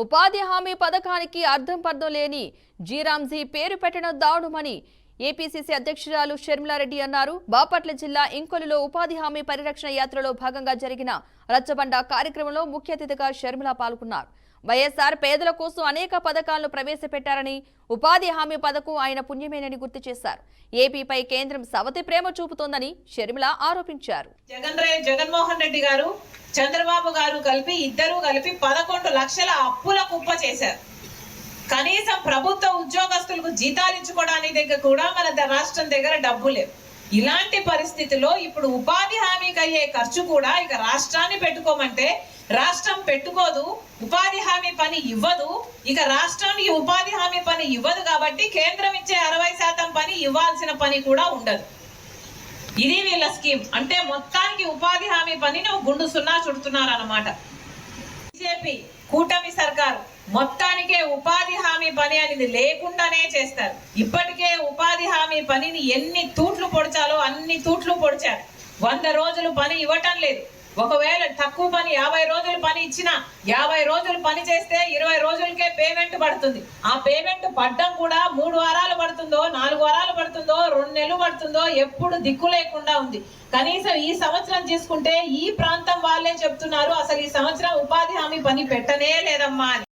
ఉపాధి హామీ పథకానికి అర్థం పర్థం లేని జీరాంజీ పేరు పెట్టడం దారుణమని ఏపీసీసీ అధ్యక్షురాలు షర్మిలారెడ్డి అన్నారు. బాపట్ల జిల్లా ఇంకొల్లులో ఉపాధి హామీ పరిరక్షణ యాత్రలో భాగంగా జరిగిన రచ్చబండ కార్యక్రమంలో ముఖ్య అతిథిగా షర్మిల పాల్గొన్నారు. వైఎస్ఆర్ పేదల కోసం అనేక పథకాలను ప్రవేశపెట్టారని, ఉపాధి హామీ పథకం ఆయన పుణ్యమేనని గుర్తు చేశారు. ఏపీపై కేంద్రం సవతి ప్రేమ చూపుతోందని షర్మిల ఆరోపించారు. జగన్మోహన్ రెడ్డి గారు, చంద్రబాబు గారు ఇద్దరు కలిపి 11 లక్షల అప్పుల కుప్ప చేశారు. కనీసం ప్రభుత్వ ఉద్యోగస్తులకు జీతాలు ఇచ్చుకోవడానికి దగ్గర కూడా మన రాష్ట్రం దగ్గర డబ్బు లేవు. ఇలాంటి పరిస్థితిలో ఇప్పుడు ఉపాధి హామీకి అయ్యే ఖర్చు కూడా ఇక రాష్ట్రాన్ని పెట్టుకోమంటే రాష్ట్రం పెట్టుకోదు, ఉపాధి హామీ పని ఇవ్వదు. ఇక రాష్ట్రానికి ఉపాధి హామీ పని ఇవ్వదు కాబట్టి కేంద్రం ఇచ్చే 60% పని ఇవ్వాల్సిన పని కూడా ఉండదు. ఇది వీళ్ళ స్కీమ్. అంటే మొత్తానికి ఉపాధి హామీ పని గుండు సున్నా చుడుతున్నారు అన్నమాట. బీజేపీ కూటమి సర్కారు మొత్తానికే ఉపాధి హామీ పని అనేది లేకుండానే చేస్తారు. ఇప్పటికే ఉపాధి హామీ పనిని ఎన్ని తూట్లు పొడిచాలో అన్ని తూట్లు పొడిచారు. 100 రోజులు పని ఇవ్వటం లేదు. ఒకవేళ తక్కువ పని 50 రోజులు పని ఇచ్చినా 50 రోజులు పని చేస్తే 20 రోజులకే పేమెంట్ పడుతుంది. ఆ పేమెంట్ పడ్డం కూడా 3 వారాలు పడుతుందో 4 వారాలు పడుతుందో 2 నెలలు పడుతుందో ఎప్పుడు దిక్కు లేకుండా ఉంది. కనీసం ఈ సంవత్సరం తీసుకుంటే ఈ ప్రాంతం వాళ్ళే చెప్తున్నారు అసలు ఈ సంవత్సరం ఉపాధి హామీ పని పెట్టనే లేదమ్మా అని.